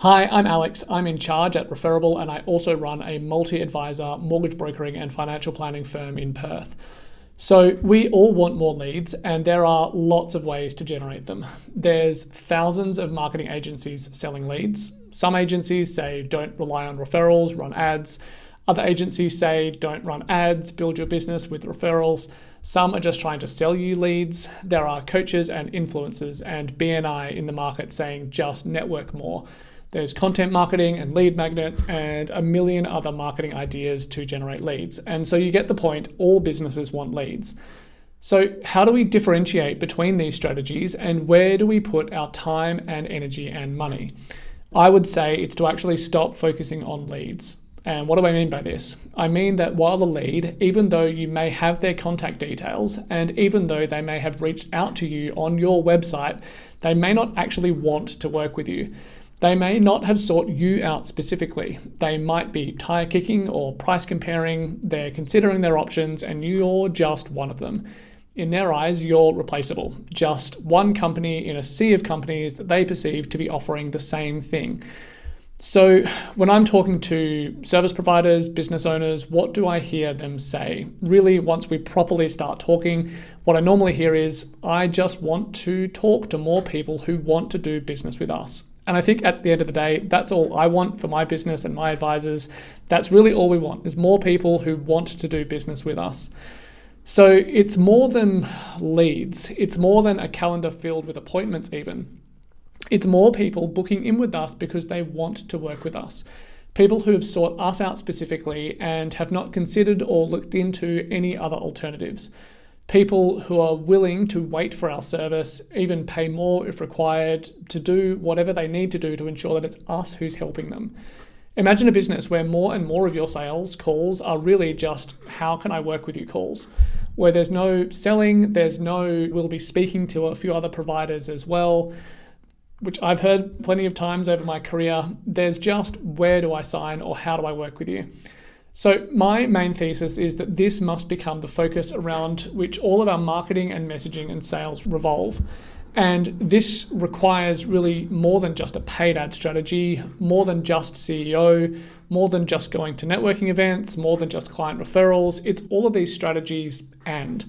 Hi, I'm Alex. I'm in charge at Referable, and I also run a multi-advisor mortgage brokering and financial planning firm in Perth. So we all want more leads, and there are lots of ways to generate them. There's thousands of marketing agencies selling leads. Some agencies say don't rely on referrals, run ads. Other agencies say don't run ads, build your business with referrals. Some are just trying to sell you leads. There are coaches and influencers and BNI in the market saying just network more. There's content marketing and lead magnets and a million other marketing ideas to generate leads. And so you get the point, all businesses want leads. So how do we differentiate between these strategies, and where do we put our time and energy and money? I would say it's to actually stop focusing on leads. And what do I mean by this? I mean that while the lead, even though you may have their contact details, and even though they may have reached out to you on your website, they may not actually want to work with you. They may not have sought you out specifically. They might be tire kicking or price comparing. They're considering their options, and you're just one of them. In their eyes, you're replaceable. Just one company in a sea of companies that they perceive to be offering the same thing. So when I'm talking to service providers, business owners, what do I hear them say? Really, once we properly start talking, what I normally hear is, I just want to talk to more people who want to do business with us. And I think at the end of the day, that's all I want for my business and my advisors. That's really all we want, is more people who want to do business with us. So it's more than leads. It's more than a calendar filled with appointments even. It's more people booking in with us because they want to work with us. People who have sought us out specifically and have not considered or looked into any other alternatives. People who are willing to wait for our service, even pay more if required, to do whatever they need to do to ensure that it's us who's helping them. Imagine a business where more and more of your sales calls are really just, how can I work with you calls? Where there's no selling, we'll be speaking to a few other providers as well, which I've heard plenty of times over my career. There's just, where do I sign or how do I work with you? So my main thesis is that this must become the focus around which all of our marketing and messaging and sales revolve. And this requires really more than just a paid ad strategy, more than just SEO, more than just going to networking events, more than just client referrals. It's all of these strategies, and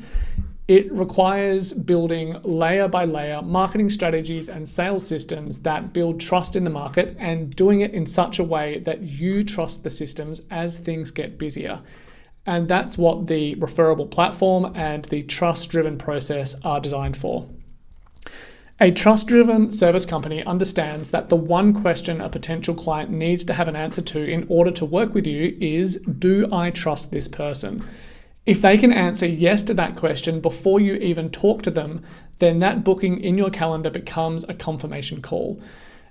it requires building layer by layer marketing strategies and sales systems that build trust in the market, and doing it in such a way that you trust the systems as things get busier. And that's what the referable platform and the trust-driven process are designed for. A trust-driven service company understands that the one question a potential client needs to have an answer to in order to work with you is, do I trust this person? If they can answer yes to that question before you even talk to them, then that booking in your calendar becomes a confirmation call.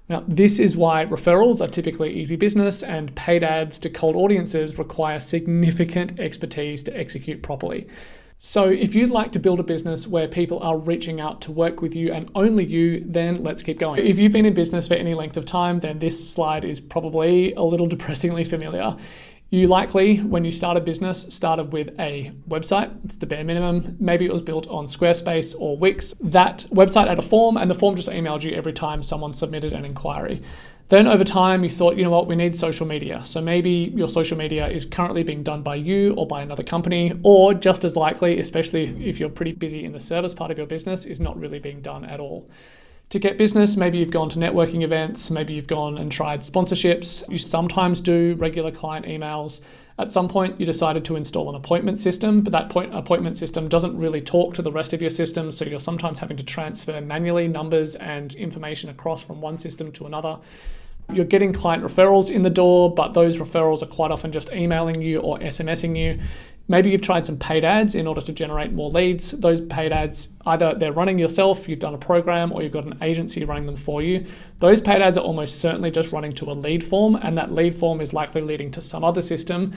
Now, this is why referrals are typically easy business, and paid ads to cold audiences require significant expertise to execute properly. So if you'd like to build a business where people are reaching out to work with you and only you, then let's keep going. If you've been in business for any length of time, then this slide is probably a little depressingly familiar. You likely, when you start a business, started with a website. It's the bare minimum. Maybe it was built on Squarespace or Wix. That website had a form, and the form just emailed you every time someone submitted an inquiry. Then over time, you thought, you know what, we need social media. So maybe your social media is currently being done by you or by another company, or just as likely, especially if you're pretty busy in the service part of your business, is not really being done at all. To get business, maybe you've gone to networking events, maybe you've gone and tried sponsorships. You sometimes do regular client emails. At some point, you decided to install an appointment system, but that appointment system doesn't really talk to the rest of your system, so you're sometimes having to transfer manually numbers and information across from one system to another. You're getting client referrals in the door, but those referrals are quite often just emailing you or SMSing you. Maybe you've tried some paid ads in order to generate more leads. Those paid ads, either they're running yourself, you've done a program, or you've got an agency running them for you. Those paid ads are almost certainly just running to a lead form, and that lead form is likely leading to some other system.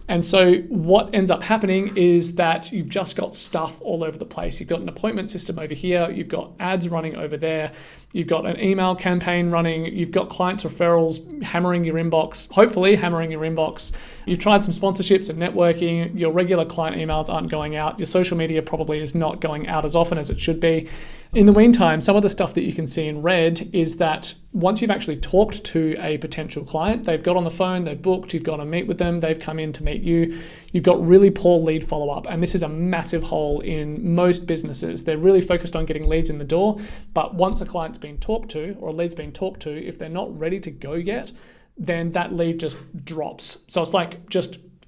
And so what ends up happening is that you've just got stuff all over the place. You've got an appointment system over here, you've got ads running over there, you've got an email campaign running, you've got clients referrals hammering your inbox, hopefully hammering your inbox. You've tried some sponsorships and networking, your regular client emails aren't going out, your social media probably is not going out as often as it should be. In the meantime, some of the stuff that you can see in red is that once you've actually talked to a potential client, they've got on the phone, they've booked, you've gone to meet with them, they've come in to meet you, you've got really poor lead follow-up. And this is a massive hole in most businesses. They're really focused on getting leads in the door, but once a client's been talked to or a lead's been talked to, if they're not ready to go yet, then that lead just drops. So it's like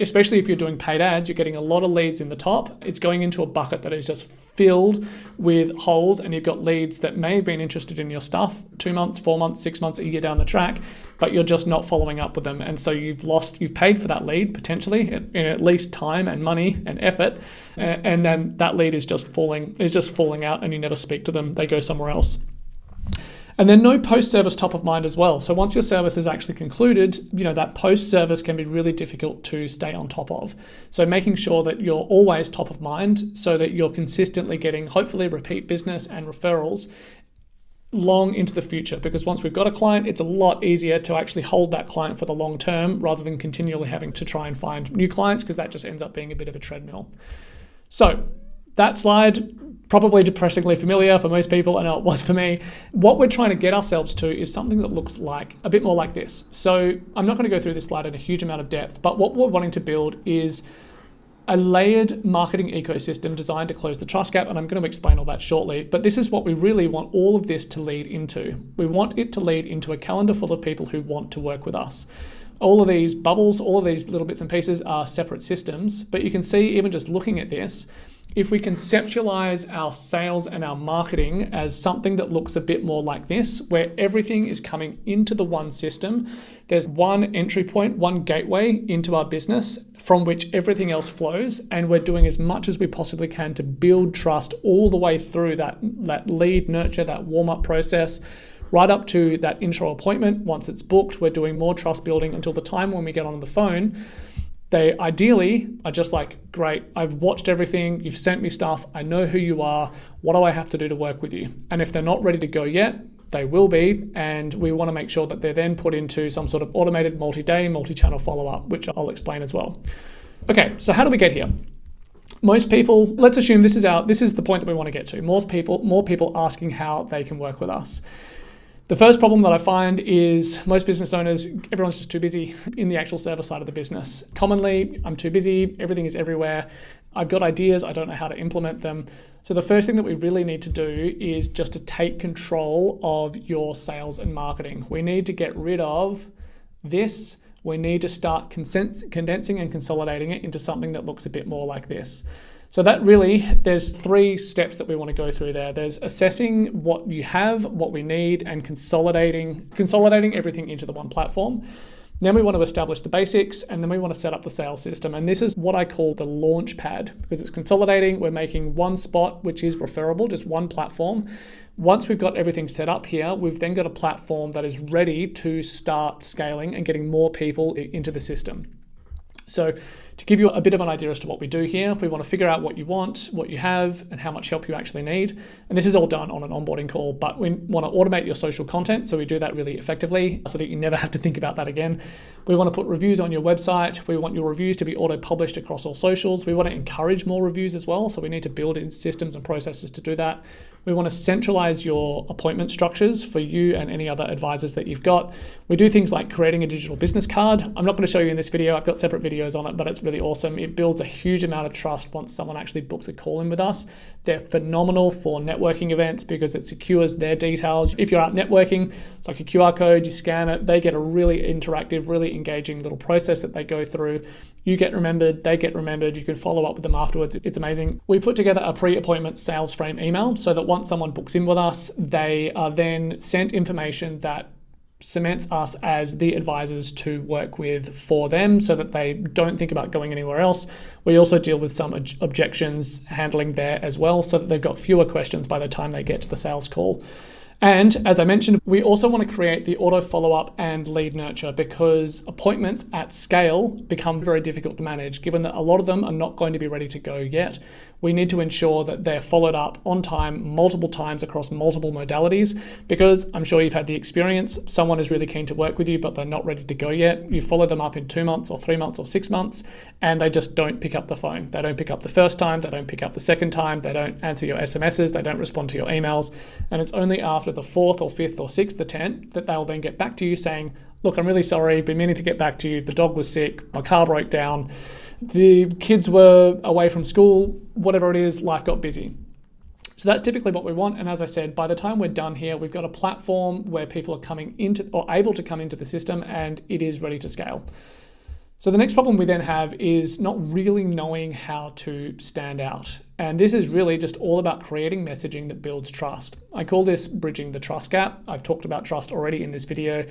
especially if you're doing paid ads, you're getting a lot of leads in the top. It's going into a bucket that is just filled with holes, and you've got leads that may have been interested in your stuff 2 months, 4 months, 6 months, a year down the track, but you're just not following up with them. And so you've paid for that lead potentially in at least time and money and effort. And then that lead is just falling out and you never speak to them. They go somewhere else. And then no post-service top of mind as well. So once your service is actually concluded, that post-service can be really difficult to stay on top of. So making sure that you're always top of mind so that you're consistently getting, hopefully, repeat business and referrals long into the future. Because once we've got a client, it's a lot easier to actually hold that client for the long term rather than continually having to try and find new clients, because that just ends up being a bit of a treadmill. So that slide, probably depressingly familiar for most people. I know it was for me. What we're trying to get ourselves to is something that looks like a bit more like this. So I'm not going to go through this slide in a huge amount of depth, but what we're wanting to build is a layered marketing ecosystem designed to close the trust gap. And I'm going to explain all that shortly, but this is what we really want all of this to lead into. We want it to lead into a calendar full of people who want to work with us. All of these bubbles, all of these little bits and pieces are separate systems, but you can see even just looking at this, if we conceptualize our sales and our marketing as something that looks a bit more like this, where everything is coming into the one system, there's one entry point, one gateway into our business from which everything else flows, and we're doing as much as we possibly can to build trust all the way through that lead nurture, that warm-up process, right up to that intro appointment. Once it's booked, we're doing more trust building until the time when we get on the phone. They ideally are just like, great, I've watched everything, you've sent me stuff, I know who you are, what do I have to do to work with you? And if they're not ready to go yet, they will be, and we want to make sure that they're then put into some sort of automated multi-day, multi-channel follow-up, which I'll explain as well. Okay, so how do we get here? Most people, let's assume this is the point that we want to get to. More people asking how they can work with us. The first problem that I find is most business owners, everyone's just too busy in the actual service side of the business. Commonly, I'm too busy, everything is everywhere. I've got ideas, I don't know how to implement them. So the first thing that we really need to do is just to take control of your sales and marketing. We need to get rid of this. We need to start condensing and consolidating it into something that looks a bit more like this. So that really, there's 3 steps that we want to go through there. There's assessing what you have, what we need, and consolidating everything into the one platform. Then we want to establish the basics, and then we want to set up the sales system. And this is what I call the launch pad, because it's consolidating. We're making one spot, which is referable, just one platform. Once we've got everything set up here, we've then got a platform that is ready to start scaling and getting more people into the system. So to give you a bit of an idea as to what we do here, we want to figure out what you want, what you have, and how much help you actually need. And this is all done on an onboarding call, but we want to automate your social content. So we do that really effectively so that you never have to think about that again. We want to put reviews on your website. We want your reviews to be auto-published across all socials. We want to encourage more reviews as well. So we need to build in systems and processes to do that. We want to centralize your appointment structures for you and any other advisors that you've got. We do things like creating a digital business card. I'm not going to show you in this video. I've got separate videos on it, but it's really awesome. It builds a huge amount of trust once someone actually books a call in with us. They're phenomenal for networking events because it secures their details. If you're out networking, it's like a QR code, you scan it, they get a really interactive, really engaging little process that they go through. You get remembered, they get remembered, you can follow up with them afterwards. It's amazing. We put together a pre-appointment sales frame email so that once someone books in with us, they are then sent information that cements us as the advisors to work with for them so that they don't think about going anywhere else. We also deal with some objections handling there as well so that they've got fewer questions by the time they get to the sales call. And as I mentioned, we also want to create the auto follow-up and lead nurture, because appointments at scale become very difficult to manage, given that a lot of them are not going to be ready to go yet. We need to ensure that they're followed up on time, multiple times across multiple modalities, because I'm sure you've had the experience, someone is really keen to work with you, but they're not ready to go yet. You follow them up in 2 months or 3 months or 6 months, and they just don't pick up the phone. They don't pick up the first time, they don't pick up the second time, they don't answer your SMSs, they don't respond to your emails, and it's only after the 4th or 5th or 6th attempt that they'll then get back to you saying, look, I'm really sorry, been meaning to get back to you, the dog was sick, my car broke down, the kids were away from school, whatever it is, life got busy. So that's typically what we want. And as I said, by the time we're done here, we've got a platform where people are coming into or able to come into the system, and it is ready to scale. So the next problem we then have is not really knowing how to stand out. And this is really just all about creating messaging that builds trust. I call this bridging the trust gap. I've talked about trust already in this video.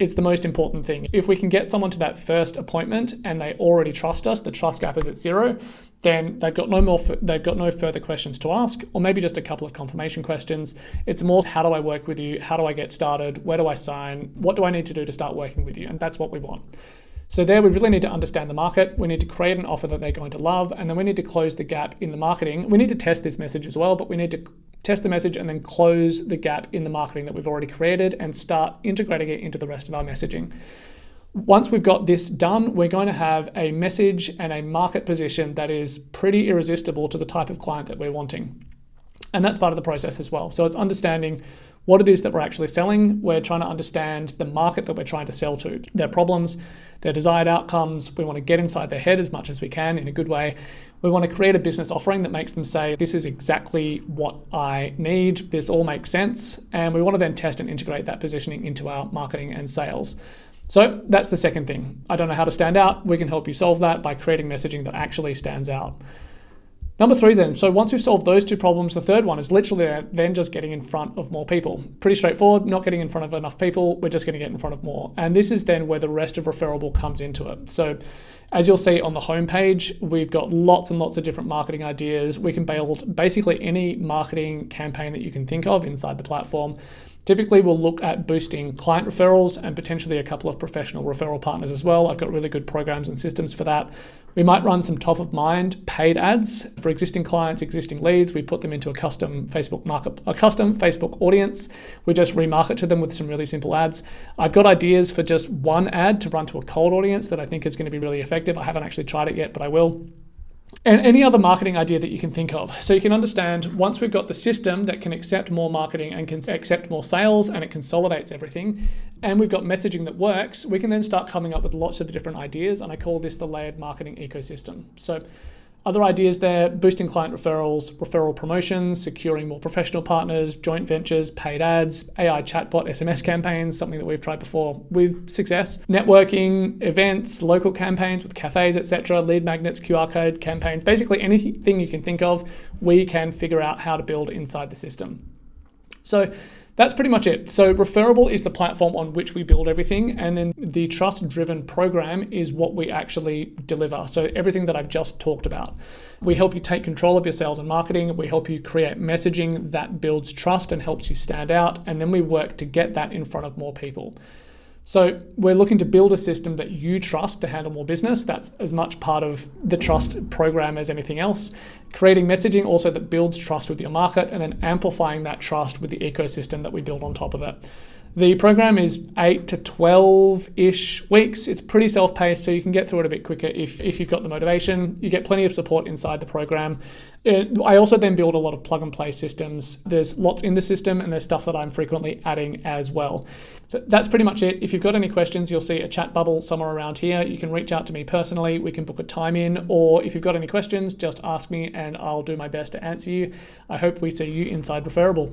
It's the most important thing. If we can get someone to that first appointment and they already trust us, the trust gap is at 0, then they've got no further questions to ask, or maybe just a couple of confirmation questions. It's more, how do I work with you? How do I get started? Where do I sign? What do I need to do to start working with you? And that's what we want. So there, we really need to understand the market. We need to create an offer that they're going to love, and then we need to close the gap in the marketing. We need to test this message as well, but we need to test the message and then close the gap in the marketing that we've already created and start integrating it into the rest of our messaging. Once we've got this done, we're going to have a message and a market position that is pretty irresistible to the type of client that we're wanting. And that's part of the process as well. So it's understanding what it is that we're actually selling. We're trying to understand the market that we're trying to sell to, their problems, their desired outcomes. We want to get inside their head as much as we can in a good way. We want to create a business offering that makes them say, this is exactly what I need. This all makes sense. And we want to then test and integrate that positioning into our marketing and sales. So that's the second thing. I don't know how to stand out. We can help you solve that by creating messaging that actually stands out. Number 3 then, so once we've solved those 2 problems, the third one is literally then just getting in front of more people. Pretty straightforward, not getting in front of enough people, we're just going to get in front of more. And this is then where the rest of Referable comes into it. So as you'll see on the homepage, we've got lots and lots of different marketing ideas. We can build basically any marketing campaign that you can think of inside the platform. Typically, we'll look at boosting client referrals and potentially a couple of professional referral partners as well. I've got really good programs and systems for that. We might run some top of mind paid ads for existing clients, existing leads. We put them into a custom Facebook audience. We just remarket to them with some really simple ads. I've got ideas for just one ad to run to a cold audience that I think is going to be really effective. I haven't actually tried it yet, but I will. And any other marketing idea that you can think of. So you can understand, once we've got the system that can accept more marketing and can accept more sales and it consolidates everything, and we've got messaging that works, we can then start coming up with lots of different ideas, and I call this the layered marketing ecosystem. So other ideas there: boosting client referrals, referral promotions, securing more professional partners, joint ventures, paid ads, AI chatbot, SMS campaigns, something that we've tried before with success, networking, events, local campaigns with cafes, etc., lead magnets, QR code campaigns, basically anything you can think of, we can figure out how to build inside the system. So that's pretty much it. So Referable is the platform on which we build everything, and then the trust-driven program is what we actually deliver. So everything that I've just talked about. We help you take control of your sales and marketing. We help you create messaging that builds trust and helps you stand out, and then we work to get that in front of more people. So we're looking to build a system that you trust to handle more business. That's as much part of the trust program as anything else. Creating messaging also that builds trust with your market, and then amplifying that trust with the ecosystem that we build on top of it. The program is 8 to 12-ish weeks. It's pretty self-paced, so you can get through it a bit quicker if you've got the motivation. You get plenty of support inside the program. I also then build a lot of plug-and-play systems. There's lots in the system, and there's stuff that I'm frequently adding as well. So that's pretty much it. If you've got any questions, you'll see a chat bubble somewhere around here. You can reach out to me personally. We can book a time in, or if you've got any questions, just ask me and I'll do my best to answer you. I hope we see you inside Referable.